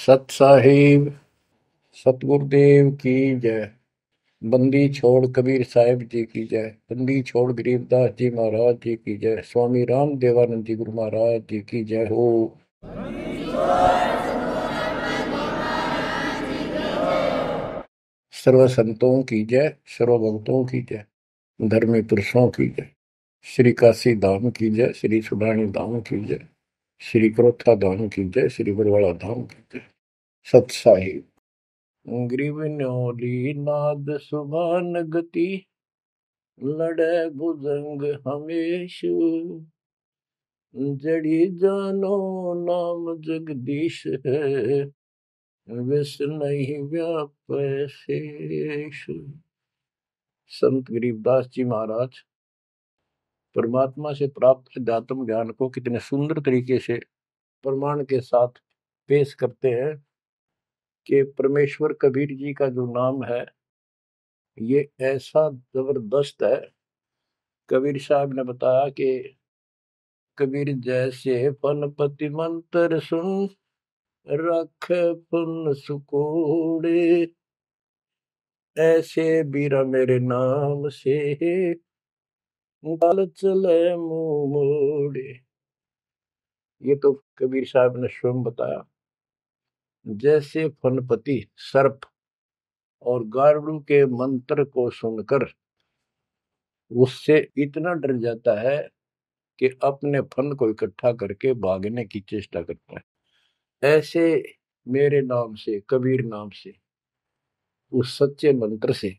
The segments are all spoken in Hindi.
सत साहिब सतगुरुदेव की जय। बंदी छोड़ कबीर साहिब जी की जय। बंदी छोड़ गरीबदास जी महाराज जी की जय। स्वामी राम देवानंद जी गुरु महाराज जी की जय हो। सर्व संतों की जय, सर्व भक्तों की जय, धर्मी पुरुषों की जय। श्री काशी धाम की जय, श्री सुडानी धाम की जय, श्री क्रोथा धाम की जय, श्री बरवाड़ा धाम की जय। सत साहिब ग्रीव न्योली नाद सुभान गति, लड़े भुजंग हमेश, जड़ी जानो नाम जगदीश है, विष नहीं व्यापै शेष। संत गरीबदास जी महाराज परमात्मा से प्राप्त अध्यात्म ज्ञान को कितने सुंदर तरीके से प्रमाण के साथ पेश करते हैं कि परमेश्वर कबीर जी का जो नाम है ये ऐसा जबरदस्त है। कबीर साहब ने बताया कि कबीर जैसे फनपति मंत्र सुन, रख पुन सुकोड़े, ऐसे बीरा मेरे नाम से, गल चले मुंह मोड़े। ये तो कबीर साहब ने स्वयं बताया। जैसे फनपति सर्प और गारुड़ के मंत्र को सुनकर उससे इतना डर जाता है कि अपने फन को इकट्ठा करके भागने की चेष्टा करता है, ऐसे मेरे नाम से, कबीर नाम से, उस सच्चे मंत्र से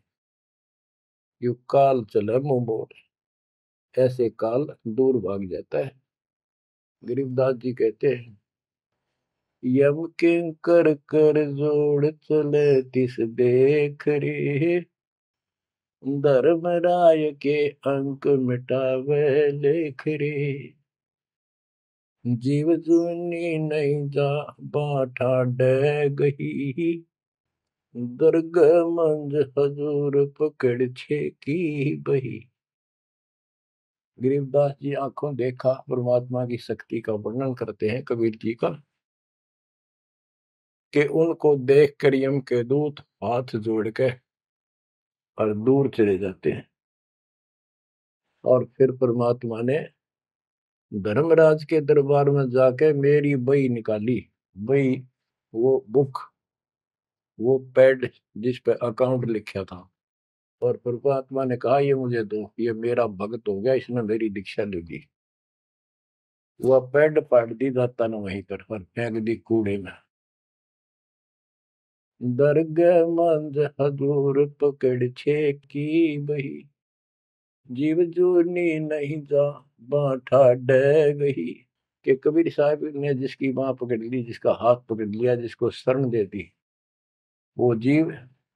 यू काल चले मुंह मोड़, ऐसे काल दूर भाग जाता है। गरीबदास जी कहते हैं, यम किंकर कर जोड़ चले तिस देख रे, धर्मराय के अंक मिटावे लेख रे, जीव जुनी नहीं जा बाठा डे गही, दर्ग मंज हजूर पकड़ छे की बही। गरीबदास जी आंखों देखा परमात्मा की शक्ति का वर्णन करते हैं कबीर जी का, कि उनको देख कर यम के दूत हाथ जोड़ के और दूर चले जाते हैं। और फिर परमात्मा ने धर्मराज के दरबार में जाके मेरी बही निकाली। बही वो बुक, वो पैड जिस पे अकाउंट लिखा था, और परमात्मा ने कहा ये मुझे दो, ये मेरा भक्त हो गया, इसने मेरी दीक्षा ले ली। वह पैड पाट दी दाता ने वहीं पर और फेंक दी कूड़े में। दर्ग मंज हजूर पकड़ छे की बही, जीव जूनी नहीं जा बाठा डे गही। कि कबीर साहब ने जिसकी बाह पकड़ ली, जिसका हाथ पकड़ लिया, जिसको शरण दे दी, वो जीव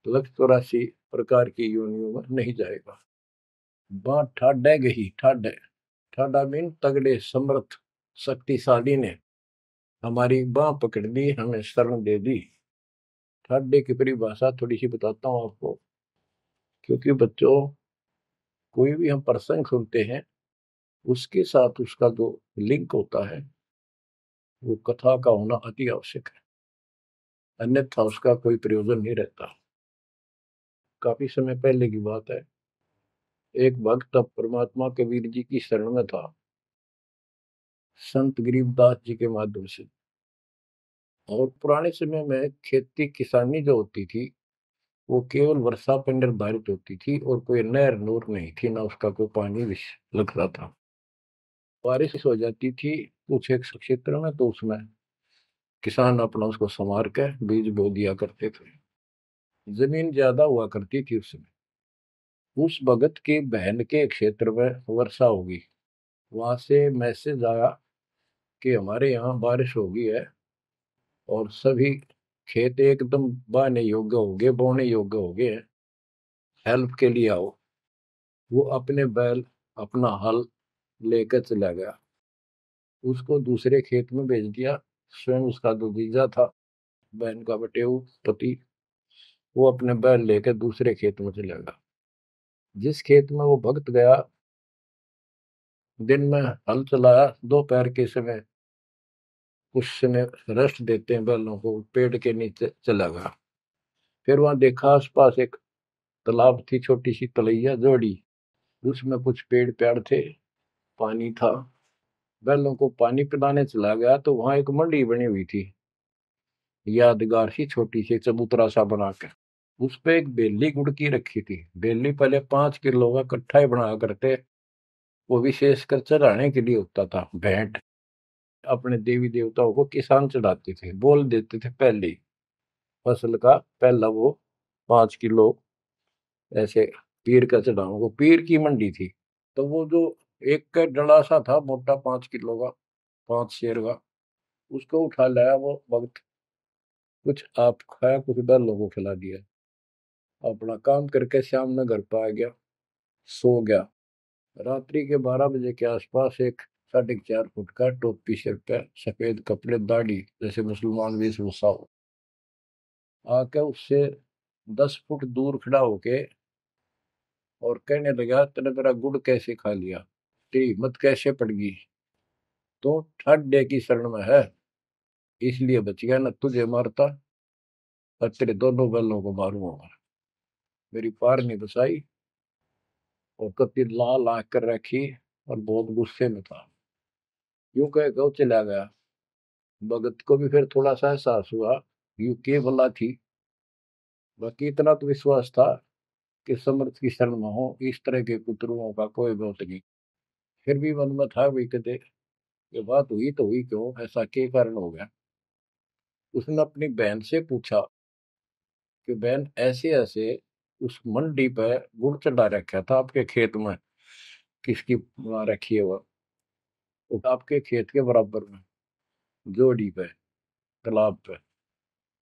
184 प्रकार की योनियों में नहीं जाएगा। बाह ठाडे गही, ठाडे ठाडा मीन तगड़े, समर्थ, शक्तिशाली ने हमारी बाह पकड़ ली, हमें शरण दे दी। ठाडे की परिभाषा थोड़ी सी बताता हूँ आपको, क्योंकि बच्चों कोई भी हम प्रसंग सुनते हैं उसके साथ उसका जो लिंक होता है वो कथा का होना अति आवश्यक है, अन्यथा उसका कोई प्रयोजन नहीं रहता। काफी समय पहले की बात है, एक भक्त अब परमात्मा कबीर जी की शरण में था संत गरीबदास जी के माध्यम से। और पुराने समय में खेती किसानी जो होती थी वो केवल वर्षा पर निर्धारित होती थी, और कोई नहर नूर नहीं थी, ना उसका कोई पानी लगता था। बारिश हो जाती थी कुछ एक क्षेत्र में, तो उसमें किसान अपना उसको संवार के बीज बो दिया करते थे। जमीन ज्यादा हुआ करती थी उस समय। उस भगत की बहन के क्षेत्र में वर्षा होगी, वहां से मैसेज आया कि हमारे यहाँ बारिश हो गई है और सभी खेत एकदम बाने योग्य हो गए, बोने योग्य हो गए हैं, हेल्प के लिए आओ। वो अपने बैल, अपना हल लेकर चला गया, उसको दूसरे खेत में भेज दिया। स्वयं उसका जो जीजा था, बहन का बटेऊ पति, वो अपने बैल लेकर दूसरे खेत में चला गया। जिस खेत में वो भक्त गया, दिन में हल चलाया, दोपहर के समय उसने रेस्ट देते हैं बैलों को, पेड़ के नीचे चला गया। फिर वहां देखा आसपास एक तालाब थी, छोटी सी तलैया जोड़ी, उसमें कुछ पेड़ पेड़ थे, पानी था। बैलों को पानी पिलाने चला गया तो वहां एक मंडी बनी हुई थी, यादगार सी, छोटी सी चबूतरा सा बना के। उस पे एक बेली गुड़की रखी थी। बेली पहले 5 किलो का कट्ठा ही बना करते, वो विशेषकर चढ़ाने के लिए होता था, भेंट। अपने देवी देवताओं को किसान चढ़ाते थे, बोल देते थे पहले ही, फसल का पहला वो 5 किलो ऐसे पीर का चढ़ाऊं। वो पीर की मंडी थी। तो वो जो एक का डला सा था मोटा, 5 किलो का, 5 शेर का, उसको उठा लाया वो भक्त। कुछ आप खाया, कुछ बैलों को खिला दिया। अपना काम करके शाम में घर पर आ गया, सो गया। रात्रि के 12 बजे के आसपास एक 4.5 फुट का, टोपी सिर पे, सफेद कपड़े, दाढ़ी, जैसे मुसलमान वेशभूषा हो, आके उससे 10 फुट दूर खड़ा होके और कहने लगा, तेने मेरा गुड़ कैसे खा लिया, तेरी हिम्मत कैसे पड़ गई, तो ठड्डे की शरण में है, इसलिए बच गया, न तुझे मारता और तेरे दोनों बैलों को मारूंगा। मेरी पार नहीं बसाई, और कति लाल आंख कर रखी, और बहुत गुस्से में था। यूं कह के वो चला गया। भगत को भी फिर थोड़ा सा एहसास हुआ, यूं के भला थी। बाकी इतना तो विश्वास था कि समर्थ की शरण में हो, इस तरह के कुतरुओं का कोई बहुत नहीं। फिर भी मन में था वही, कहते ये बात हुई तो हुई क्यों, ऐसा क्या कारण हो गया। उसने अपनी बहन से पूछा कि बहन, ऐसे ऐसे उस मंडी पे गुड़ चढ़ा रखा था आपके खेत में, किसकी वहां रखी है वो आपके खेत के बराबर में, जोड़ी पे, तालाब पे।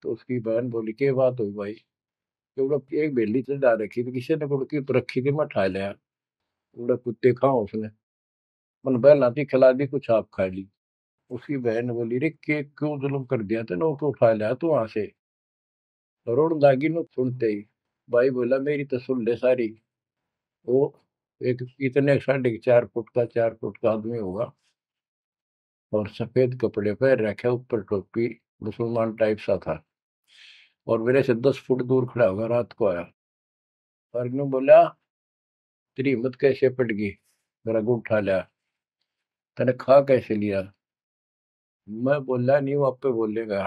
तो उसकी बहन बोली, के बात हुई भाई, क्योंकि एक बेली चढ़ा रखी थी, किसी ने गुड़ की तो रखी थी, मैं उठा लिया। उड़ा कुत्ते खाओ उसने, मन बहला थी, खिला दी, कुछ आप खा ली। उसकी बहन बोली, रे के क्यों जुल्म कर दिया तेने, को उठा लिया तू वहां से। रोड लागी न सुनते ही। भाई बोला, मेरी तो सुन ले सारी। वो एक इतने 4.5 फुट का, 4 फुट का आदमी होगा, और सफेद कपड़े पहन रखे, ऊपर टोपी, मुसलमान टाइप सा था, और मेरे से 10 फुट दूर खड़ा होगा, रात को आया। और यूं बोला, तेरी हिम्मत कैसे पट गई, मेरा गुड़ उठा लिया, तने खा कैसे लिया। मैं बोला, नहीं वो आपे बोलेगा।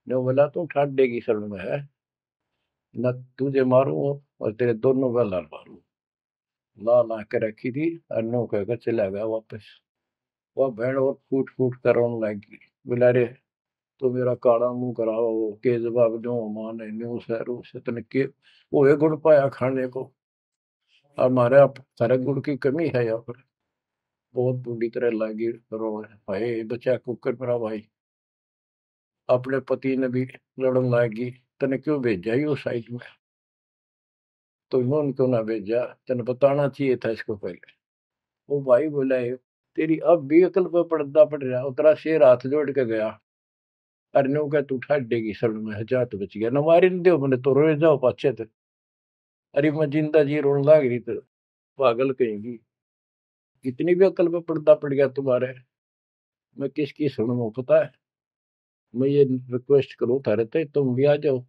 ने बोला, तू ठाडे की शरण में है, न तुझे मारू और तेरे दोनों गला मारू। ला ला के रखी थी, और नो कहकर चला गया वापस। वह भेड़ और फूट फूट कर रोने लगी। बोला, रे तो मेरा काला मुंह कराओ, के जवाब दो, मां ने न्यू सहरू से तने के वो ये गुड़ पाया खाने को। और हमारे आप सारे गुड़ की कमी है यहाँ पर। बहुत बुरी तरह लगी रो, भाई बचा कुकर मेरा भाई। अपने पति ने भी लड़न लगी, तने क्यों भेजा ही उस साइड में, तो इन्होंने क्यों ना भेजा, तेने बताना चाहिए था इसको पहले। वो भाई बोला, है तेरी अब भी अकल पे पर्दा पड़ रहा, उतरा शेर हाथ जोड़ के गया। अरे नो क्या, तू ठाडेगी शरण में है, जा तो बच गया, न मारी न दो मैंने तो रोए जाओ पाछे थे। अरे मैं जिंदा जी रोने लग रही तो, पागल कहेंगी, इतनी भी अकल पे पर्दा पड़ गया तुम्हारे। मैं किसकी सुनूं पता है, मैं ये रिक्वेस्ट करूं थारे ते, तुम भी आ जाओ,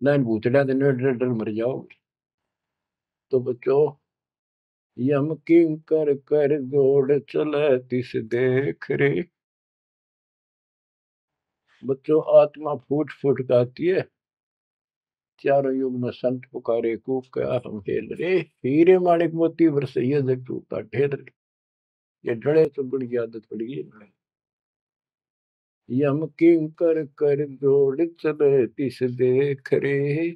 ना इन भूतड़िया दिन डर डर मर जाओगे। तो बच्चों, यम किंकर कर जोड़ चले तिस देख रे। बच्चों, आत्मा फूट फूट गाती है, चारों युग में संत पुकारे, कूक क्या हम हेल रे। हीरे माणिक मोती बरसैया जग टूटा ढेर रे। ये डड़े चुगड़ की आदत पड़ गई है। यम किंकर कर जोड़ चले तिस देख रे,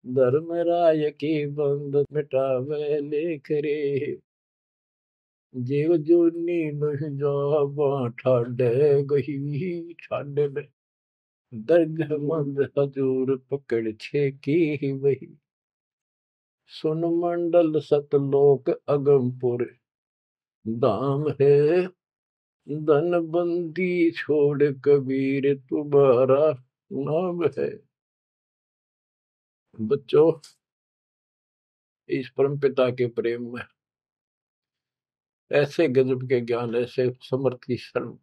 धर्म राय की बंद मिटावे लेख रे। जीव जूनी नहीं जावा ठाडे गही, ठाडे में दर्ग मंद हजूर पकड़ छे की वही। सुन मंडल सतलोक अगमपुर धाम है, धन बंदी छोड़ कबीर तुम्हारा नाम है। बच्चों, इस परम पिता के प्रेम में ऐसे गजब के ज्ञान, ऐसे समर्थ की शरण,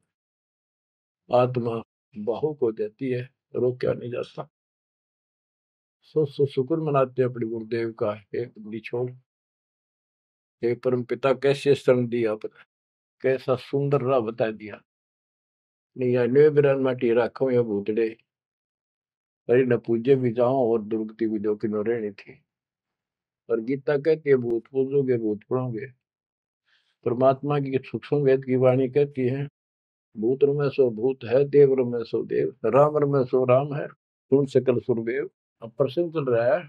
आत्मा बाहु को देती है, रोका नहीं जाता। सो शुक्र मनाते अपने गुरुदेव का, हे निछोड़, हे परम पिता, कैसे शरण दिया, कैसा सुंदर राह बता दिया। नहीं अन्य बिरान माटी राखो या भूतड़े, अरे न पूजे भी जाओ और दुर्गति भी जो कि न रहनी थी। और गीता कहती है भूत पूजोगे भूत पढ़ोगे। परमात्मा की सूक्ष्म वेद की वाणी कहती है भूत में सो भूत है, देव में सो देव, राम में सो राम है, सुन सकल सुरदेव। अब प्रश्न चल रहा है,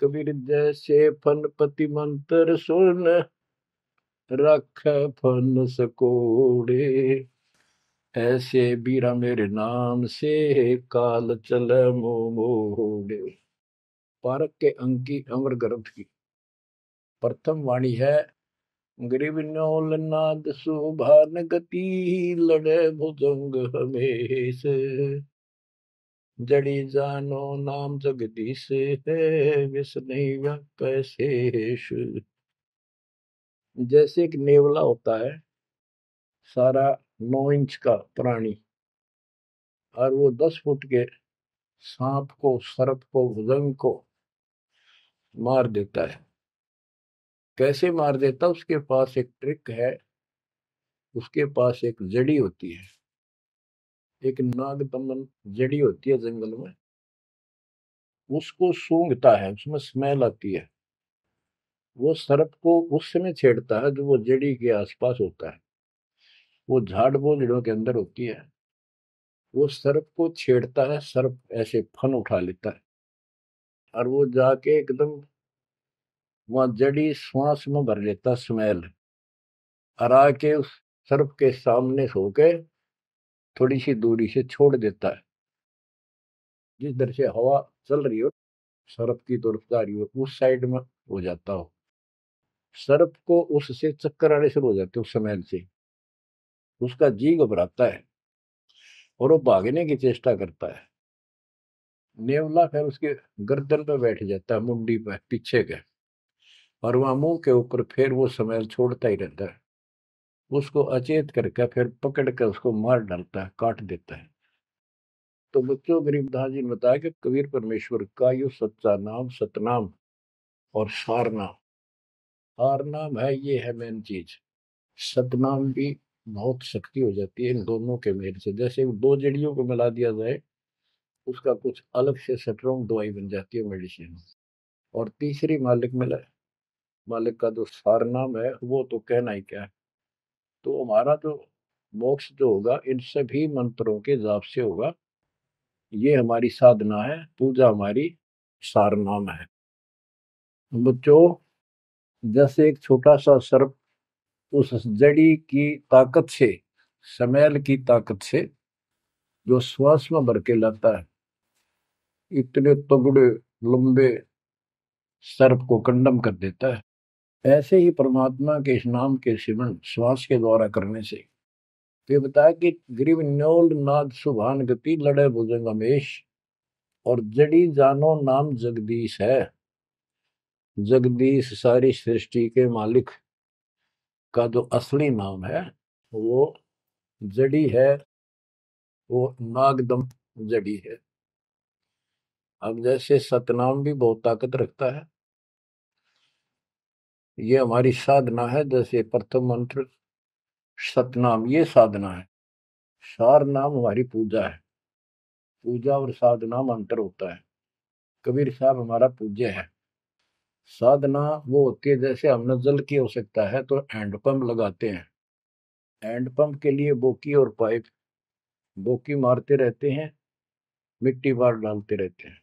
कबीर जैसे फन पति मंत्र सुन, रख फन सकोड़े, ऐसे बीरा मेरे नाम से, काल चल मोड़े। पारक के अंकी अमर ग्रंथ की प्रथम वाणी है, गरीब न्योल नाद सुभान गति, लड़े भुजंग हमेश, जड़ी जानो नाम जगदीश है, विष नहीं व्यापै शेष। जैसे एक नेवला होता है, सारा 9 इंच का प्राणी, और वो 10 फुट के सांप को, सर्प को, भुजंग को मार देता है। कैसे मार देता, उसके पास एक ट्रिक है, उसके पास एक जड़ी होती है, एक नागदमन जड़ी होती है जंगल में, उसको सूंघता है, उसमें स्मेल आती है। वो सर्प को उस समय छेड़ता है जो वो जड़ी के आसपास होता है, वो झाड़ बोझड़ों के अंदर होती है। वो सर्प को छेड़ता है, सर्प ऐसे फन उठा लेता है, और वो जाके एकदम वहां जड़ी श्वास में भर लेता स्मेल, और आके उस सर्प के सामने सो के थोड़ी सी दूरी से छोड़ देता है। जिस दर से हवा चल रही हो, सर्प की तरफ जा रही हो, उस साइड में हो जाता हो। सर्प को उससे चक्कर आने शुरू हो जाते उस स्मेल से, उसका जी घबराता है और वो भागने की चेष्टा करता है। नेवला फिर उसके गर्दन पे बैठ जाता है, मुंडी पे पीछे के, और वहां मुंह के ऊपर फिर वो स्मेल छोड़ता ही रहता है। उसको अचेत करके फिर पकड़ कर उसको मार डालता है, काट देता है। तो बच्चों, गरीबदास जी ने बताया कि कबीर परमेश्वर का यो सच्चा नाम, सतनाम और सारनाम। सारनाम है, ये है मेन चीज। सतनाम भी बहुत शक्ति हो जाती है इन दोनों के मेल से। जैसे दो जड़ियों को मिला दिया जाए, उसका कुछ अलग से स्ट्रॉन्ग दवाई बन जाती है, मेडिसिन। और तीसरी मालिक मिला, मालिक का जो सारनाम है, वो तो कहना ही क्या है। तो हमारा जो मोक्ष जो होगा इन सभी मंत्रों के जाप से होगा। ये हमारी साधना है, पूजा हमारी सारनाम है। बच्चों, जैसे एक छोटा सा सर्प उस जड़ी की ताकत से, स्मेल की ताकत से जो श्वास में भर के लाता है, इतने तगड़े लंबे सर्प को कंडम कर देता है। ऐसे ही परमात्मा के इस नाम के सिमरन श्वास के द्वारा करने से, तो ये बताया कि ग्रीव न्योल नाद सुभान गति, लड़े भुजंग हमेश, और जड़ी जानो नाम जगदीश है। जगदीश सारी सृष्टि के मालिक का जो असली नाम है, वो जड़ी है, वो नागदम जड़ी है। अब जैसे सतनाम भी बहुत ताकत रखता है, ये हमारी साधना है। जैसे प्रथम मंत्र सतनाम, ये साधना है। सार नाम हमारी पूजा है। पूजा और साधना में अंतर होता है। कबीर साहब हमारा पूज्य है। साधना वो होती है, जैसे हमने जल की आवश्यकता है तो हैंडपंप लगाते हैं। हैंडपंप के लिए बोकी और पाइप, बोकी मारते रहते हैं, मिट्टी बाहर डालते रहते हैं।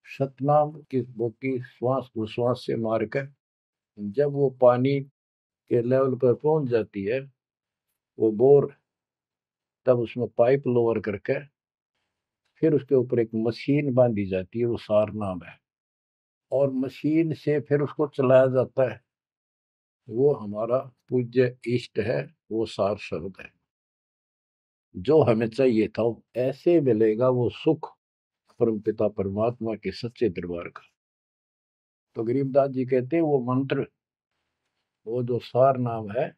सतनाम की बोकी श्वास उश्वास से मारकर जब वो पानी के लेवल पर पहुंच जाती है, वो बोर, तब उसमें पाइप लोअर करके फिर उसके ऊपर एक मशीन बांधी जाती है, वो सार नाम है। और मशीन से फिर उसको चलाया जाता है। वो हमारा पूज्य इष्ट है, वो सार शब्द है। जो हमें चाहिए था ऐसे मिलेगा वो सुख, परम पिता परमात्मा के सच्चे दरबार का। तो गरीबदास जी कहते हैं वो मंत्र, वो जो सार नाम है,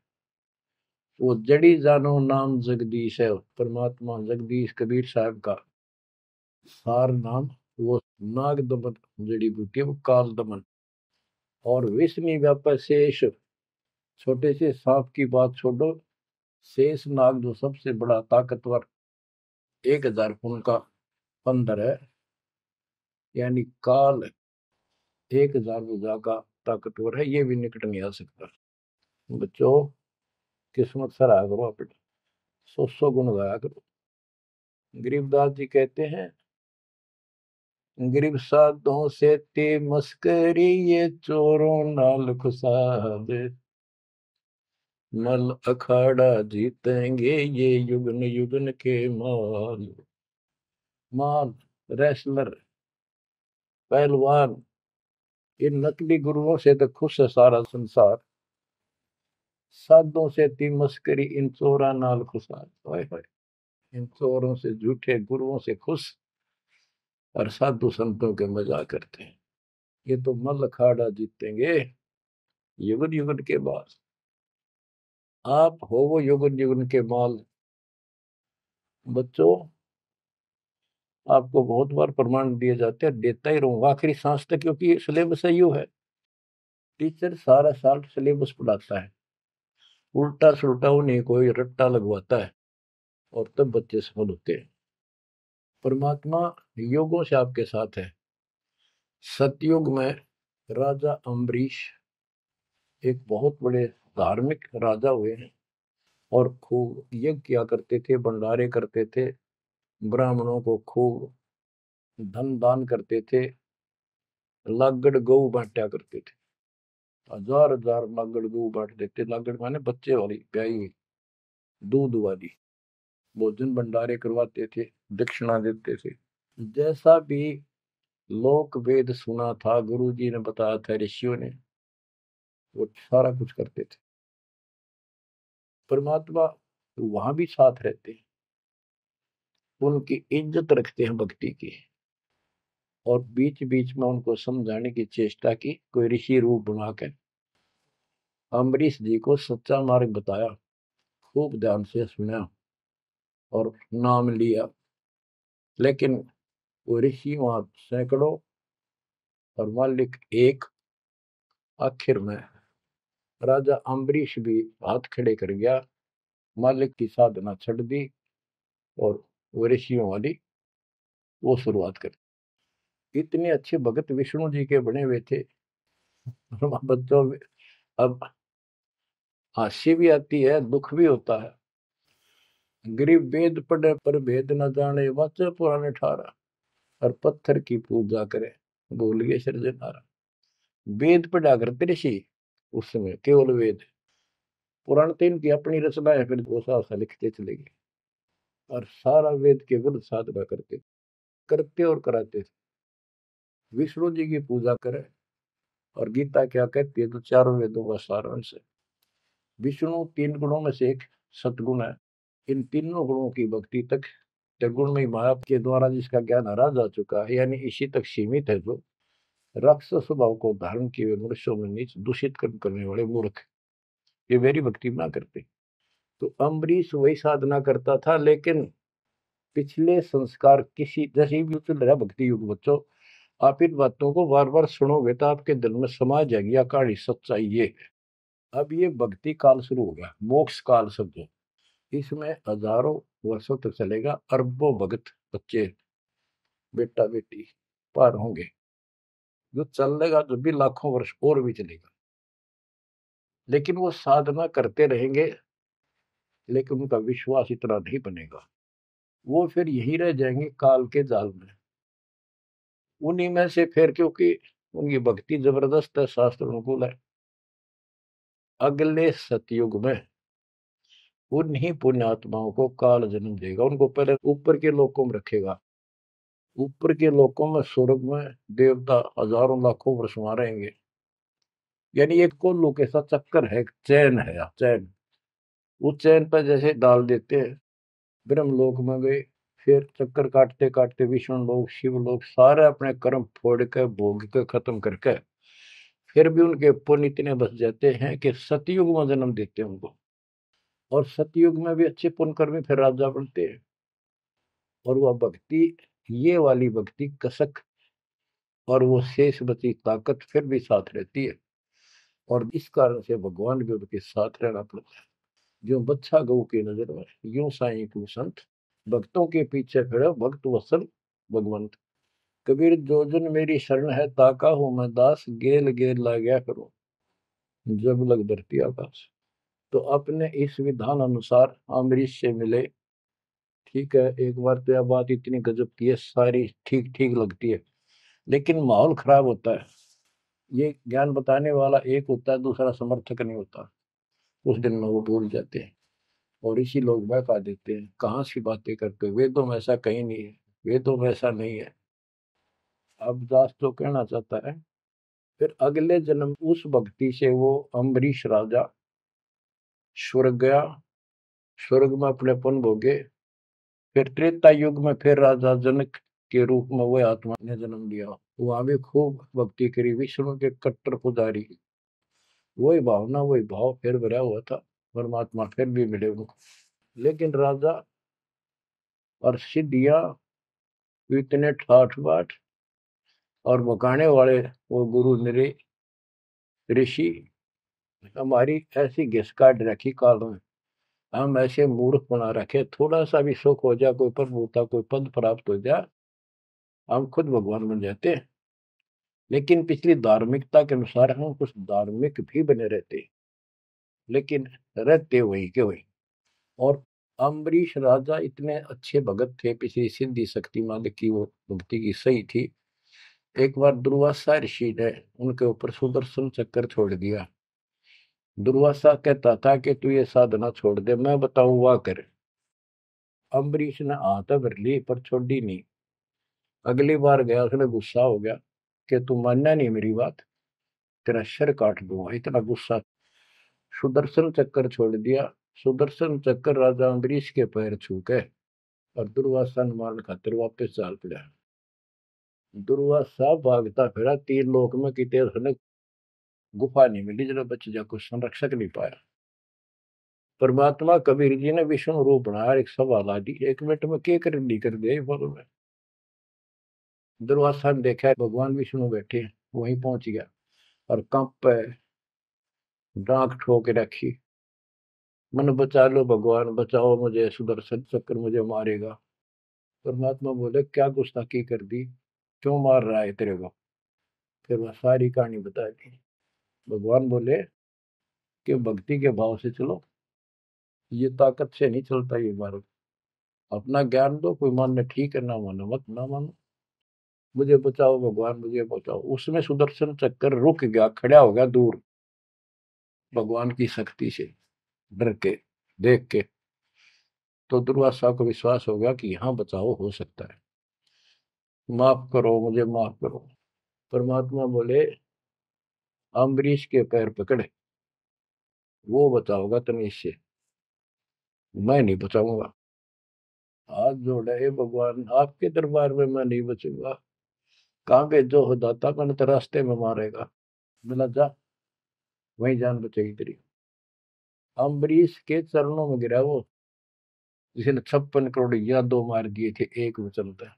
वो जड़ी जानो नाम जगदीश है, परमात्मा जगदीश कबीर साहब का सार नाम। वो नाग दमन जड़ी बूटी है, वो काल दमन। और विष्णु व्यापक शेष, छोटे से सांप की बात छोड़ो, शेष नाग जो सबसे बड़ा ताकतवर 1000 फुट का बंदर है, यानी काल 1000 भुजा का ताकतवर है, ये भी निकट नहीं आ सकता। बच्चों, किस्मत सराहा करो अपने, 100 गुण गाया करो। गरीबदास जी कहते हैं, गरीब साधों से ते मस्करी, ये चोरों नाल खुशाद, मल अखाड़ा जीतेंगे ये युगन युगन के माल। माल, रेसलर, पहलवान, इन नकली गुरुओं से तो खुश है सारा संसार, साधों से ती मस्करी, इन चोरा नाल खुशाद। हाय हाय, इन चोरों से, झूठे गुरुओं से खुश, और साधु संतों के मजाक करते हैं। ये तो मल अखाड़ा जीतेंगे युगन युगन के बाद। आप हो वो युगन युगन के माल। बच्चों, आपको बहुत बार प्रमाण दिए जाते हैं, देता ही रहूंगा आखिरी सांस तक, क्योंकि सिलेबस यू है। टीचर सारा साल सिलेबस पढ़ाता है, उल्टा सुल्टा उन्हें कोई रट्टा लगवाता है, और तब बच्चे सफल होते हैं। परमात्मा योगों से आपके साथ है। सतयुग में राजा अम्बरीश एक बहुत बड़े धार्मिक राजा हुए हैं, और खूब यज्ञ किया करते थे, भंडारे करते थे, ब्राह्मणों को खूब धन दान करते थे, लागड़ गऊ बांटा करते थे। 1000 लागड़ गऊ बांट देते। लागड़ माने बच्चे वाली, ब्याई हुई, दूध वाली। भोजन भंडारे करवाते थे, दक्षिणा देते थे। जैसा भी लोक वेद सुना था, गुरु जी ने बताया था, ऋषियों ने, वो सारा कुछ करते थे। परमात्मा वहां भी साथ रहते हैं, उनकी इज्जत रखते हैं भक्ति की, और बीच बीच में उनको समझाने की चेष्टा की, कोई ऋषि रूप बना के अम्बरीश जी को सच्चा मार्ग बताया, खूब ध्यान से सुना और नाम लिया। लेकिन वो ऋषि वहां सैकड़ों और मालिक एक। आखिर में राजा अम्बरीश भी हाथ खड़े कर गया, मालिक की साधना छड़ दी, और वो ऋषियों वाली वो शुरुआत कर। इतने अच्छे भगत विष्णु जी के बने हुए थे। बच्चों, अब हंसी भी आती है, दुख भी होता है। गरीब वेद पढ़े पर भेद न जाने, वाचे पुराने ठारा, और पत्थर की पूजा करे, भूल गए सृजनहारा। वेद पढ़ा करते ऋषि उस समय, केवल वेद। पुराण तो इनकी अपनी रचना है, फिर वो सा लिखते चले गए, और सारा वेद के विरुद्ध साधना करते और कराते थे। विष्णु जी की पूजा करे, और गीता क्या कहती है, तो चारों वेदों का सारांश है। विष्णु 3 गुणों में से एक सतगुण है। इन तीनों गुणों की भक्ति तक त्रिगुण में माया के द्वारा जिसका ज्ञान हरा जा चुका है, यानी इसी तक सीमित है, जो राक्षस स्वभाव को धारण किए हुए मनुष्यों में नीच दूषित कर्म करने वाले मूर्ख, ये मेरी भक्ति ना करते। तो अम्बरीश वही साधना करता था, लेकिन पिछले संस्कार किसी, जैसे भी चल रहा भक्ति युग, बच्चों आप इन बातों को बार बार सुनोगे तो आपके दिल में समा जाएगी अकाड़ी सच्चाई ये है। अब ये भक्ति काल शुरू हो गया, मोक्ष काल समझो। इसमें हजारों वर्षों तक चलेगा, अरबों भगत बच्चे बेटा बेटी पार होंगे, जो चलेगा जो भी लाखों वर्ष और भी चलेगा। लेकिन वो साधना करते रहेंगे, लेकिन उनका विश्वास इतना नहीं बनेगा, वो फिर यही रह जाएंगे काल के जाल में। उन्हीं में से फिर, क्योंकि उनकी भक्ति जबरदस्त है, शास्त्र अनुकूल है, अगले सतयुग में उन्हीं पुण्यात्माओं को काल जन्म देगा। उनको पहले ऊपर के लोकों में रखेगा। ऊपर के लोकों में, स्वर्ग में देवता हजारों लाखों वर्ष वहां रहेंगे। यानी एक कोल्लू के साथ चक्कर है, चैन है, चैन। उस चैन पर जैसे डाल देते हैं, ब्रह्मलोक में गए, फिर चक्कर काटते काटते विष्णु लोक, शिव लोक, सारे अपने कर्म फोड़ के भोग के खत्म करके, फिर भी उनके पुण्य इतने बच जाते हैं कि सतयुग में जन्म देते हैं उनको। और सतयुग में भी अच्छे पुण्यकर्मी फिर राजा बनते हैं। और वह भक्ति, ये वाली भक्ति कसक और वो शेष बची ताकत फिर भी साथ रहती है। और इस कारण से भगवान भी उनके साथ रहना पड़ता है। जो बच्चा गऊ की नजर में, यूं साईं को संत, भक्तों के पीछे फिरे भक्त वत्सल भगवंत। कबीर जो जन मेरी शरण है, ताका हूं मैं दास, गेल गेल ला गया करूं जब लग धरती आकाश। तो अपने इस विधान अनुसार अम्बरीश से मिले। ठीक है, एक बार तो यह बात इतनी गजब की है, सारी ठीक ठीक लगती है, लेकिन माहौल खराब होता है। ये ज्ञान बताने वाला एक होता है, दूसरा समर्थक नहीं होता। उस दिन में वो भूल जाते हैं और इसी लोग बहका देते हैं, कहाँ सी बातें करते हो, वेदों में ऐसा कहीं नहीं है, वेदों में ऐसा नहीं है। अब दास तो कहना चाहता है, फिर अगले जन्म उस भक्ति से वो अम्बरीश राजा स्वर्ग गया, स्वर्ग में अपने पुण्य भोगे। फिर त्रेता युग में फिर राजा जनक के रूप में वह आत्मा ने जन्म लिया। वहां भी खूब भक्ति करी, विष्णु के कट्टर पुजारी। वही भावना वही भाव फिर भरा हुआ था, परमात्मा फिर भी मिले उनको। लेकिन राजा और सिद्धियां इतने ठाठ बाट और बकाने वाले वो गुरु निरे ऋषि, हमारी ऐसी घिस काट रखी काल में, हम ऐसे मूर्ख बना रखे, थोड़ा सा भी सुख हो जाए, कोई प्रभुता कोई पद प्राप्त हो जाए, हम खुद भगवान बन जाते हैं। लेकिन पिछली धार्मिकता के अनुसार हम कुछ धार्मिक भी बने रहते, लेकिन रहते वही के वही। और अम्बरीश राजा इतने अच्छे भगत थे, पिछली सिद्धि शक्ति मालिक की वो भक्ति की सही थी। एक बार दुर्वासा ऋषि ने उनके ऊपर सुदर्शन चक्कर छोड़ दिया। दुर्वासा कहता था कि तू ये साधना छोड़ दे, मैं बताऊं वाह कर। अम्बरीश ने हाथ भर ली पर छोड़ी नहीं। अगली बार गया, उसने गुस्सा हो गया कि तू मानना नहीं मेरी बात, तेरा सिर काट दूंगा, इतना गुस्सा। सुदर्शन चक्कर छोड़ दिया। सुदर्शन चक्कर राजा अम्बरीश के पैर छू के और दुर्वासा ने मारने खातिर वापस चाल पड़ा। दुर्वासा भागता फिरा, तीन लोक में कितने उसने गुफा नहीं मिली जरा बच जा, कुछ संरक्षक नहीं पाया। परमात्मा कबीर जी ने विष्णु रूप बनाया, एक सवाल आ दी, 1 मिनट में के कर दी कर दिया बोलो में। दुर्वासा ने देखा भगवान विष्णु बैठे, वहीं पहुंच गया और कंप पे डांक ठोक रखी, मन बचा लो भगवान, बचाओ मुझे, सुदर्शन चक्र मुझे मारेगा। परमात्मा बोले क्या गुस्ताखी कर दी, क्यों मार रहा है तेरे को। फिर वह सारी कहानी बता दी। भगवान बोले कि भक्ति के भाव से चलो, ये ताकत से नहीं चलता ये मार्ग। अपना ज्ञान दो, कोई मानना ठीक है, ना मानो मत, ना मानो, मुझे बचाओ भगवान, मुझे बचाओ। उसमें सुदर्शन चक्कर रुक गया, खड़ा हो गया दूर, भगवान की शक्ति से डर के देख के। तो दुर्वासा को विश्वास हो गया कि यहाँ बचाओ हो सकता है, माफ करो मुझे, माफ करो। परमात्मा बोले अम्बरीश के पैर पकड़े, वो बचाओगा तुम्हें इससे, मैं नहीं बचाऊंगा। हाथ जोड़े, हे भगवान आपके दरबार में मैं नहीं बचूंगा, कहाँ भेजो हो दाता, मैंने तो रास्ते में मारेगा। बोला जा, वही जान बचेगी तेरी। अम्बरीश के चरणों में गिरा वो, जिसने 56 करोड़ यादव मार दिए थे एक में चलता है।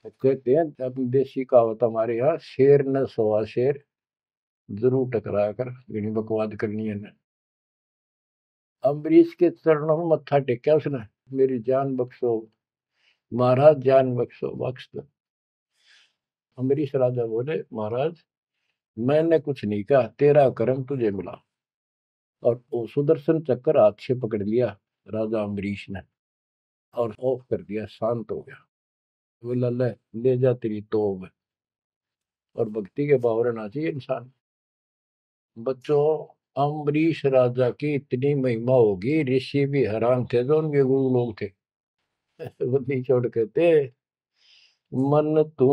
तो कहते हैं अपनी देसी कहावत हमारे यहाँ, शेर न सोआ शेर, जरूर टकराया कर, इन्हीं बकवाद करनी है ना। अम्बरीश के चरणों में मत्था टेका उसने, मेरी जान बख्शो महाराज, जान बख्शो, बख्श दो। अम्बरीश राजा बोले महाराज मैंने कुछ नहीं कहा, तेरा कर्म तुझे मिला। और वो सुदर्शन चक्कर हाथ से पकड़ लिया राजा अम्बरीश ने और ऑफ कर दिया, शांत हो गया। बोला ले जा तेरी तोब। और भक्ति के भाव रहना चाहिए इंसान। बच्चों, अम्बरीश राजा की इतनी महिमा होगी, ऋषि भी हैरान थे जो उनके गुरु लोग थे। बुद्धि छोड़ कहते, मन तू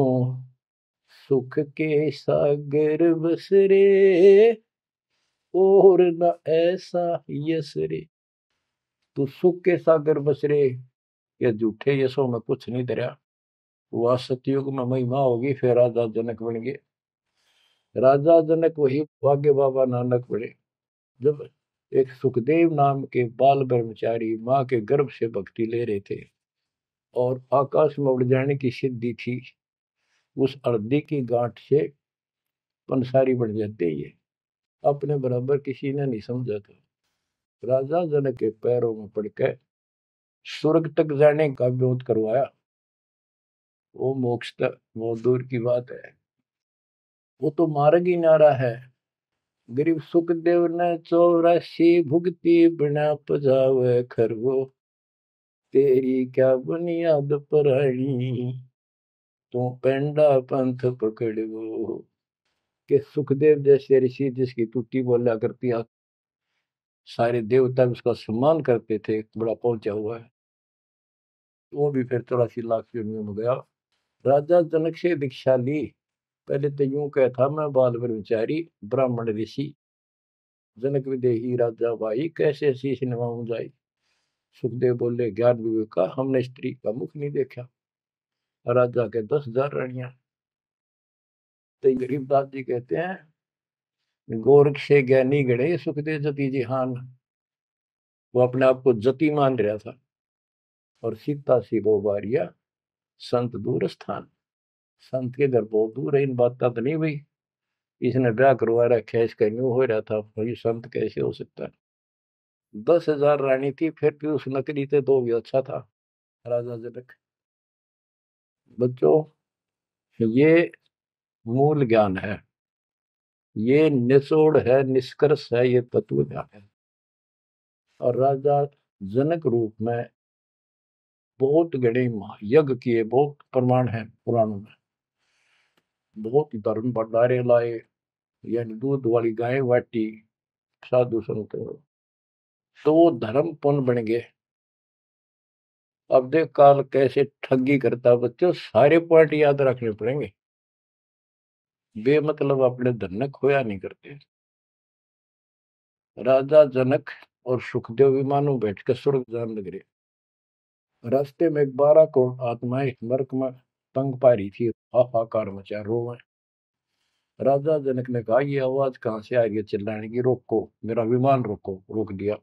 सुख के सागर बस रे, और न ऐसा यस रे। तू सुख के सागर बस रे, ये झूठे यशों में कुछ नहीं धरा। वह सतयुग में महिमा होगी, फिर राजा जनक बन गए। राजा जनक वही भाग्य बाबा नानक बने। जब एक सुखदेव नाम के बाल ब्रह्मचारी माँ के गर्भ से भक्ति ले रहे थे और आकाश में उड़ जाने की सिद्धि थी। उस अर्धी की गांठ से पंसारी बन जाते ये, अपने बराबर किसी ने नहीं समझा था। राजा जनक के पैरों में पड़कर स्वर्ग तक जाने का विरोध करवाया। वो मोक्ष तक बहुत दूर की बात है, वो तो मार्ग ही नारा है। गरीब सुखदेव ने 84 भुगती बिना पजावे खरगो, तेरी क्या बुनियाद परानी, तू पेंडा पंथ पकड़ो। के सुखदेव जैसे ऋषि जिसकी टूटी बोला करती, सारे देवता उसका सम्मान करते थे, बड़ा पहुंचा हुआ है, वो भी फिर 84 लाख योनियों में गया। राजा जनक से दीक्षा ली। पहले तो यूं कहता, मैं बाल ब्रह्मचारी ब्राह्मण ऋषि। जनक विदेही राजा भाई, कैसे शीश निभाऊं जाई। सुखदेव बोले, ज्ञान विवेक का हमने स्त्री का मुख नहीं देखा। राजा के 10,000 रानियां। तो गरीबदास जी कहते हैं, गोरख से ज्ञानी गणे सुखदेव जति जिहान। वो अपने आप को जति मान रहा था। और सीता सी वो बारिया संत दूर स्थान। संत के घर बहुत दूर है, इन बात तो नहीं भाई इसने ब्याह करवा रखा है, इसका न्यू हो रहा था, भाई संत कैसे हो सकता है। 10,000 रानी थी, फिर भी उस नकली थे तो भी अच्छा था राजा जनक। बच्चों, ये मूल ज्ञान है, ये निचोड़ है, निष्कर्ष है, ये तत्व ज्ञान है। और राजा जनक रूप में बहुत गणे यज्ञ किए, बहुत प्रमाण है पुराणों में। बहुत धर्म भंडारे लाए, यानी दूध वाली गाय वाटी साधु संत, तो वो धर्म पुण्य बन गए। अब देख काल कैसे ठगी करता बच्चों, सारे पॉइंट याद रखने पड़ेंगे। बेमतलब अपने धन ने खोया नहीं करते। राजा जनक और सुखदेव विमानों बैठ कर स्वर्ग जान लग रहे। रास्ते में 12 करोड़ आत्माएं नरक में तंग पा रही थी, हाहाकार मचा रो। राजा जनक ने कहा, ये आवाज कहां से आ रही है चिल्लाने की, रोको मेरा विमान रोको। रोक दिया।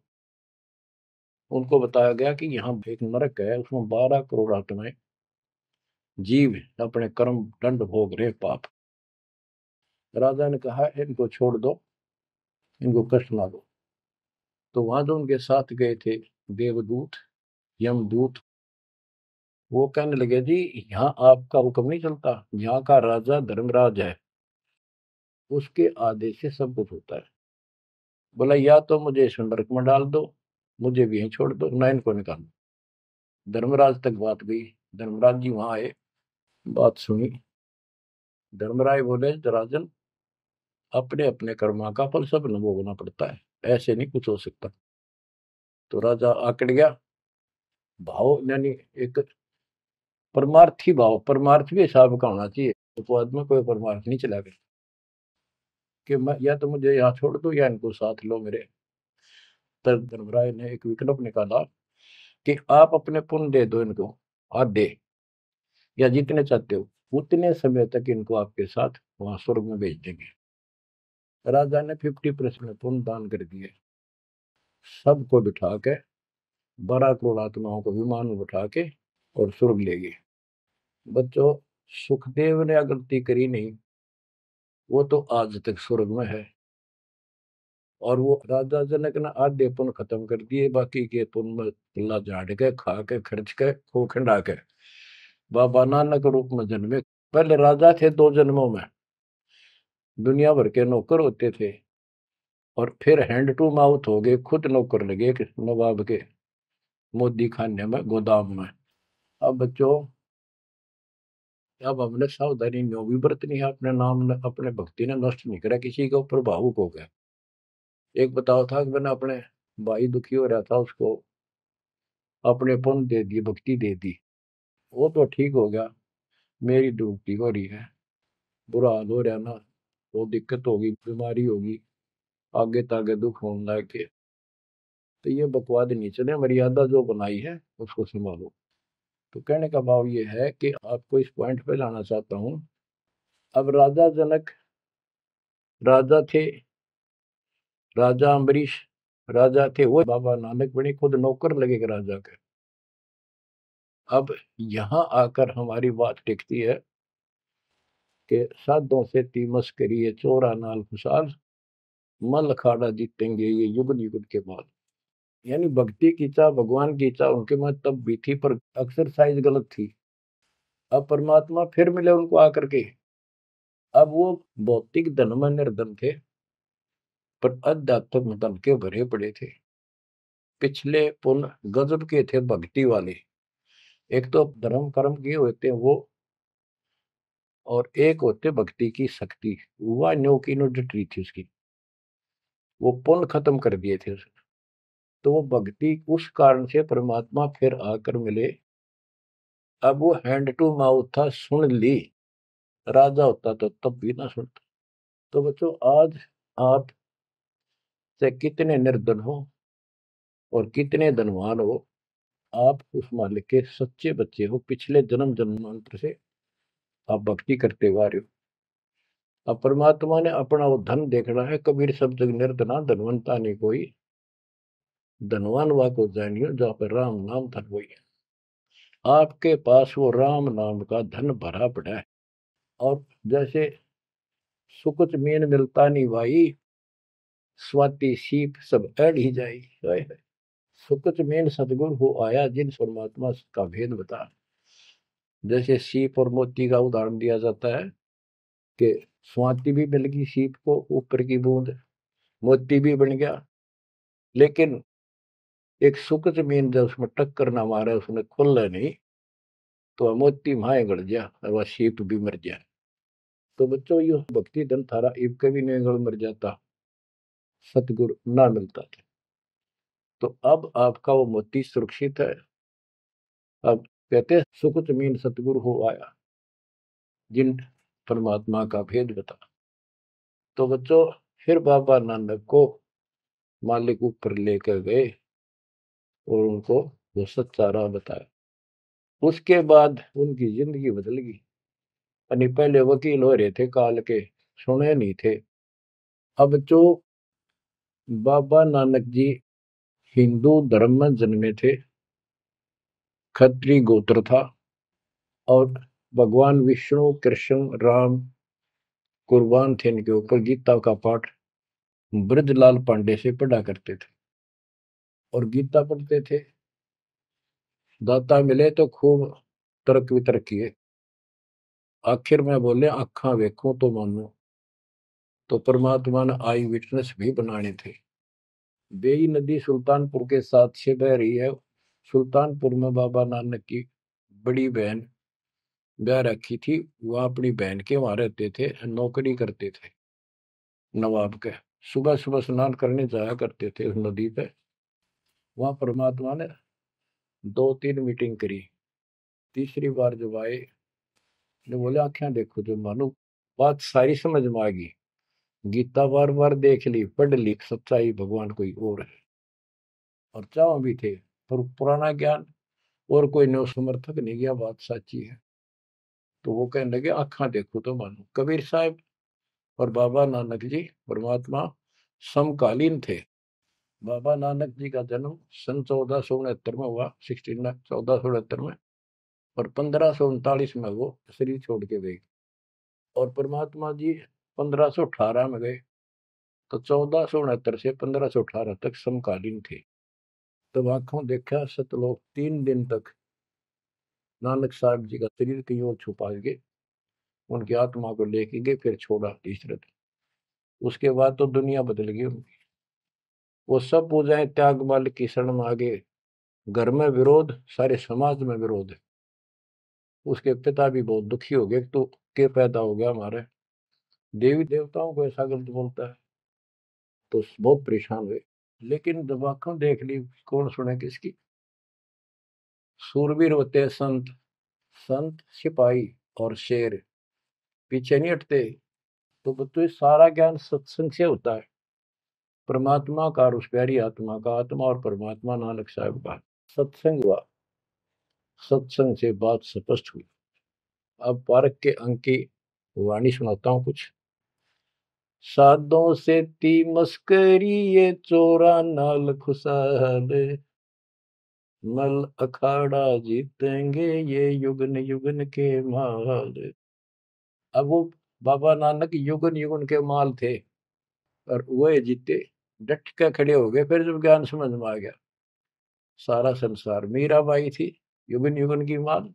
उनको बताया गया कि यहाँ एक नरक है, उसमें 12 करोड़ आत्माएं जीव अपने कर्म दंड भोग रहे, पाप। राजा ने कहा, इनको छोड़ दो, इनको कष्ट ना दो। तो वहां जो उनके साथ गए थे देवदूत यमदूत, वो कहने लगे, जी यहाँ आपका हुक्म नहीं चलता, यहाँ का राजा धर्मराज है, उसके आदेश से सब कुछ होता है। बोला, या तो मुझे इस नरक में डाल दो, मुझे भी यहीं छोड़ दो, ना इनको निकालो। धर्मराज तक बात गई। धर्मराज जी वहां आए, बात सुनी। धर्मराज बोले, राजन, अपने अपने कर्मा का फल सब न भोगना पड़ता है, ऐसे नहीं कुछ हो सकता। तो राजा आकड़ गया। भाव यानी एक परमार्थी भाव, परमार्थ भी हिसाब का होना चाहिए, उपवाद में कोई परमार्थ नहीं चला गया कि मैं या तो मुझे यहाँ छोड़ दो या इनको साथ लो मेरे। तब धर्मराज ने एक विकल्प निकाला कि आप अपने पुण्य दे दो इनको, आधे या जितने चाहते हो, उतने समय तक इनको आपके साथ वहां स्वर्ग में भेज देंगे। राजा ने 50% पुण्य दान कर दिए। सबको बिठा के 12 करोड़ आत्माओं को विमान में बिठा के और स्वर्ग ले गए। बच्चों, सुखदेव ने गलती करी नहीं, वो तो आज तक स्वर्ग में है। और वो राजा जनक ने आधे पुण्य खत्म कर दिए, बाकी के पुण्य में किला झाड़ के खा के खर्च के खोखंडा के बाबा नानक रूप में जन्मे। पहले राजा थे 2 जन्मों में, दुनिया भर के नौकर होते थे, और फिर हैंड टू माउथ हो गए, खुद नौकर लगे नवाब के मोदी खाने में, गोदाम में। अब बच्चों, अब हमने सावधानी न्यो भी बरतनी है, अपने नाम ने अपने भक्ति ने नष्ट नहीं करा, किसी के ऊपर भावुक हो गया। एक बताओ था कि मैंने अपने भाई दुखी हो रहा था, उसको अपने पुण्य दे दिए, भक्ति दे दी, वो तो ठीक हो गया। मेरी डूबती हो रही है, बुरा हाल हो रहा ना, वो दिक्कत होगी, बीमारी होगी, आगे तागे दुख होने लग के। तो ये बकवाद नहीं चले, मर्यादा जो बनाई है उसको संभालो। तो कहने का भाव ये है कि आपको इस पॉइंट पे लाना चाहता हूं। अब राजा जनक राजा थे, राजा अम्बरीश राजा थे वो बाबा नानक बने, खुद नौकर लगे राजा के। अब यहाँ आकर हमारी बात टिकती है कि साधों से तीमस करिए चोरा नाल खुशाल, मल अखाड़ा जीतेंगे ये युग युग के बाद। यानी भक्ति की चाह, भगवान की चाह उनके में तब भी थी, पर एक्सरसाइज गलत थी। अब परमात्मा फिर मिले उनको आकर के। अब वो भौतिक धन में निर्धन थे, पर अध्यात्म धन के भरे पड़े थे। पिछले पुण्य गजब के थे भक्ति वाले। एक तो धर्म कर्म किए होते हैं वो, और एक होते भक्ति की शक्ति। वह न्यो की नो डटी थी उसकी, वो पुण्य खत्म कर दिए थे उसने। तो वो भक्ति उस कारण से परमात्मा फिर आकर मिले। अब वो हैंड टू माउथ था, सुन ली। राजा होता तो तब भी ना सुनता। तो बच्चों, आज आप से कितने निर्धन हो और कितने धनवान हो, आप उस मालिक के सच्चे बच्चे हो। पिछले जन्म जन्मांतर से आप भक्ति करते हुए आ रहे हो। अब परमात्मा ने अपना वो धन देखना है। कबीर सब जग निर्धना धनवंता नहीं कोई, धनवान वा को जानियो जहाँ पर राम नाम धन वही है। आपके पास वो राम नाम का धन भरा पड़ा है। और जैसे सुकुच मीन मिलता नहीं भाई, स्वाति सीप सब अड़ ही जाई। सुकुच मीन सतगुरु हो आया, जिन परमात्मा का भेद बता। जैसे सीप और मोती का उदाहरण दिया जाता है कि स्वाति भी मिल गई सीप को, ऊपर की बूंद, मोती भी बन गया। लेकिन एक सुख जमीन जब उसमें टक्कर ना मारे, उसने खुल नहीं, तो मोती माए गड़ गया और वह सीप भी मर गया। तो बच्चों, ये भक्ति धन थारा इब कभी नहीं गड़ मर जाता, सतगुरु ना मिलता था। तो अब आपका वो मोती सुरक्षित है। अब कहते सुख जमीन सतगुरु हो आया, जिन परमात्मा का भेद बता। तो बच्चों, फिर बाबा नानक को मालिक ऊपर लेकर गए और उनको वो सच्चा राह बताया। उसके बाद उनकी जिंदगी बदल गई। यानी पहले वकील हो रहे थे काल के, सुने नहीं थे। अब जो बाबा नानक जी हिंदू धर्म में जन्मे थे, खत्री गोत्र था, और भगवान विष्णु कृष्ण राम कुर्बान थे इनके ऊपर। गीता का पाठ ब्रजलाल पांडे से पढ़ा करते थे और गीता पढ़ते थे। दाता मिले तो खूब तर्क वितर्क किए। आखिर में बोले अखा वेखो तो मानो। तो परमात्मा ने आई विटनेस भी बनाने थे। बेई नदी सुल्तानपुर के साथ से बह रही है। सुल्तानपुर में बाबा नानक की बड़ी बहन ब्याह रखी थी। वह अपनी बहन के वहां रहते थे, नौकरी करते थे नवाब के। सुबह सुबह स्नान करने जाया करते थे उस नदी पे। वहां परमात्मा ने 2-3 मीटिंग करी। तीसरी बार जब आए, ने बोले आख्या देखो जो मानो, बात सारी समझ में आ गई। गीता बार बार देख ली, पढ़ ली, सच्चाई भगवान कोई और है। और चाव भी थे, पर पुराना ज्ञान और कोई नो समर्थक नहीं गया, बात सच्ची है। तो वो कहने लगे आखा देखो तो मानो। कबीर साहब और बाबा नानक जी परमात्मा समकालीन थे। बाबा नानक जी का जन्म सन 1469 में हुआ, 1469 में। और 1539 में वो शरीर छोड़ के गए। और परमात्मा जी 1518 में गए। तो 1469 से 1518 तक समकालीन थे। तब आंखों देखा सतलोक 3 दिन तक नानक साहब जी का शरीर कहीं और छुपा के उनकी आत्मा को लेके गए, फिर छोड़ा तीसरे दिन। उसके बाद तो दुनिया बदल गई उनकी। वो सब पूजाएं त्याग माल की शरण में आ गए। घर में विरोध, सारे समाज में विरोध है। उसके पिता भी बहुत दुखी हो गए, तो के पैदा हो गया हमारे, देवी देवताओं को ऐसा गलत बोलता है। तो बहुत परेशान हुए। लेकिन जब आंखों देख ली, कौन सुने किसकी। सूरवीर होते हैं संत, संत सिपाही और शेर पीछे नहीं हटते। तो बच्चों, सारा ज्ञान सत्संग से होता है। परमात्मा का और उस प्यारी आत्मा का, आत्मा और परमात्मा नानक साहब का सत्संग हुआ। सत्संग से बात स्पष्ट हुई। अब पारक के अंक की वाणी सुनाता हूं कुछ। साधों से ती मस्करी ये चोरा नाल खुशाल, मल अखाड़ा जीतेंगे ये युगन युगन के माल। अब वो बाबा नानक युगन युगन के माल थे और वह जीते, डट के खड़े हो गए। फिर जब ज्ञान समझ में आ गया, सारा संसार मीराबाई थी युगन युगन की माल।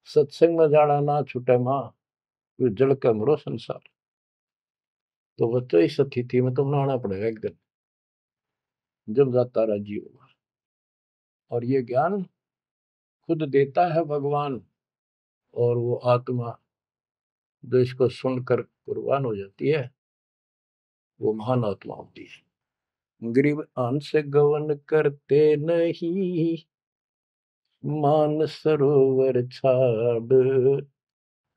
सत्संग में जाना ना छूटे माँ, जड़ के मरो संसार। तो बच्चों इस स्थिति में तुम नहाना पड़ेगा एक दिन, जब जाता राजी होगा। और ये ज्ञान खुद देता है भगवान, और वो आत्मा जो इसको सुनकर कुर्बान हो जाती है, वो महान आत्मा होती है। गरीब अंश गवन करते नहीं, मान सरोवर छाड़,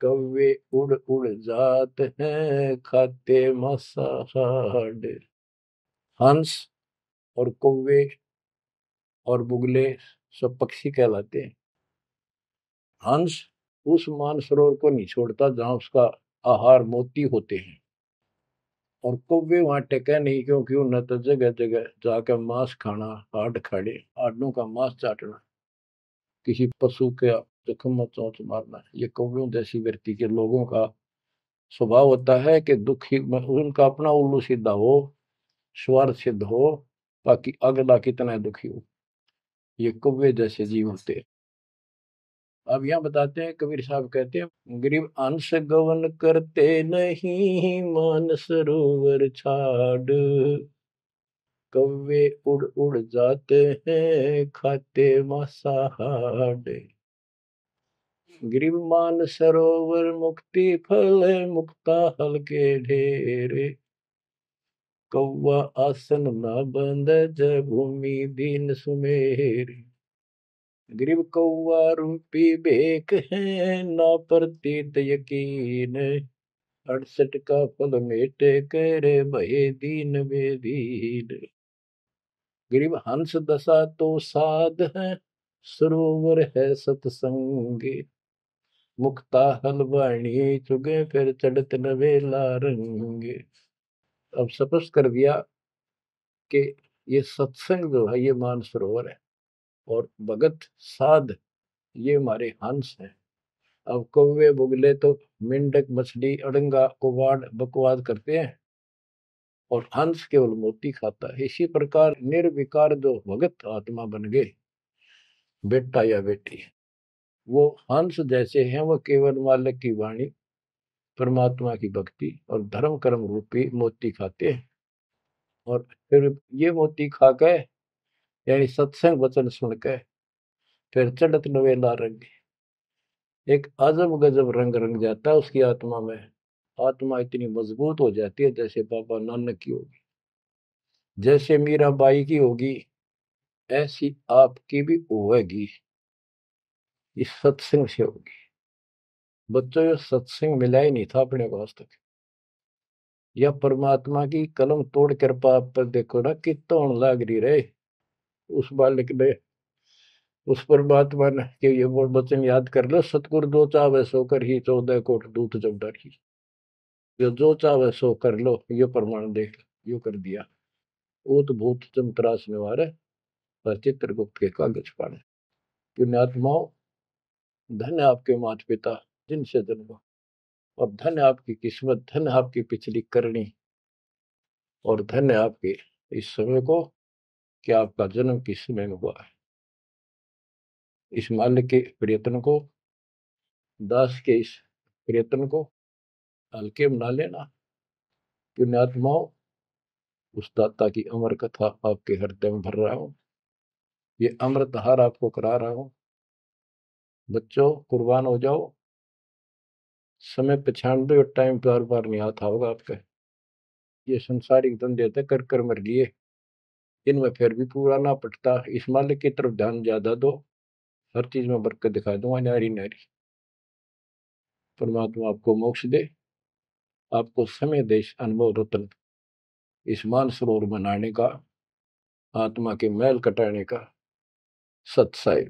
कौवे उड़ उड़ जात हैं खाते मसाहाड़। हंस और कौवे और बुगले सब पक्षी कहलाते हैं। हंस उस मानसरोवर को नहीं छोड़ता जहां उसका आहार मोती होते हैं, और कौवे वहां टेके नहीं, क्योंकि उन्हें तो जगह जगह जाकर मांस खाना, हाड खाड़े हाडों का मांस चाटना, किसी पशु के जख्म में चोंच मारना, ये कौवियों जैसी व्यक्ति के लोगों का स्वभाव होता है कि दुखी उनका अपना उल्लू सीधा हो, स्वार्थ सिद्ध हो, ताकि अगला कितना दुखी हो। ये कौवे जैसे जीव होते हैं। अब यहाँ बताते हैं, कबीर साहब कहते हैं, गरीब अंश गवन करते नहीं, मान सरोवर छाड़, कौवे उड़ उड़ जाते हैं खाते मांसाहाड़। गरीब मान सरोवर मुक्ति फल, मुक्ता हल के ढेरे, कौवा आसन न बंद जय भूमि दीन सुमेरे। गरीब कौवा रूपी बेक है, ना प्रतीत यकीन, 68 का फल मेटे करे भये दीन बेदीन। गरीब हंस दशा तो साध है, सरोवर है सतसंग, मुक्ता हलवाणी चुगे फिर चढ़त नवेला रंग। अब स्पष्ट कर दिया कि ये सत्संग जो है ये मानसरोवर है, और भगत साध ये हमारे हंस हैं। अब कौवे बुगले तो मेंढक मछली अड़ंगा कुवाड़ बकवाद करते हैं, और हंस केवल मोती खाता है। इसी प्रकार निर्विकार जो भगत आत्मा बन गए, बेटा या बेटी, वो हंस जैसे हैं। वो केवल मालिक की वाणी, परमात्मा की भक्ति और धर्म कर्म रूपी मोती खाते हैं, और फिर ये मोती खा के, यानी सत्संग वचन सुन के, फिर चढ़त नवेला रंग, एक अजब गजब रंग रंग जाता है उसकी आत्मा में। आत्मा इतनी मजबूत हो जाती है जैसे बाबा नानक की होगी, जैसे मीराबाई की होगी, ऐसी आपकी भी होगी, इस सत्संग से होगी। बच्चों, ये सत्संग मिला ही नहीं था अपने को आज तक। या परमात्मा की कलम तोड़ कृपा आप पर देखो ना, कितना लाग रही रहे उस बालक ने, उस परमात्मा ने, कि ये वो वचन याद कर लो, सतगुरु जो चाहे सो कर ही 14 कोट दूत जब डरी। ये जो चाहे सो कर लो, ये प्रमाण देख यो कर दिया। ऊत भूत चमत्रास निवारे, पर चित्रगुप्त के कागज पाने। पुण्यात्माओं, धन्य आपके माता पिता जिनसे जन्म, और धन्य आपकी किस्मत, धन्य आपकी पिछली करनी, और धन्य आपके इस समय को कि आपका जन्म किस समय में हुआ है। इस माल्य के प्रयत्न को, दास के इस प्रयत्न को हल्के में ना लेना। पुण्यात्माओं, उस दाता की अमर कथा आपके हृदय में भर रहा हूं, ये अमृतहार आपको करा रहा हूं। बच्चों, कुर्बान हो जाओ। समय पहचान दो, टाइम बार बार नहीं आता होगा आपका। ये संसारिक धंधे थे कर कर मर लिए, इनमें फिर भी पूरा ना पटता। इस मालिक की तरफ ध्यान ज्यादा दो, हर चीज में बरकत दिखा दूंगा, नारी नारी। परमात्मा आपको मोक्ष दे, आपको समय दे इस अनुभव रत्न, इस मानसरोवर बनाने का, आत्मा के मैल कटाने का सत्साई।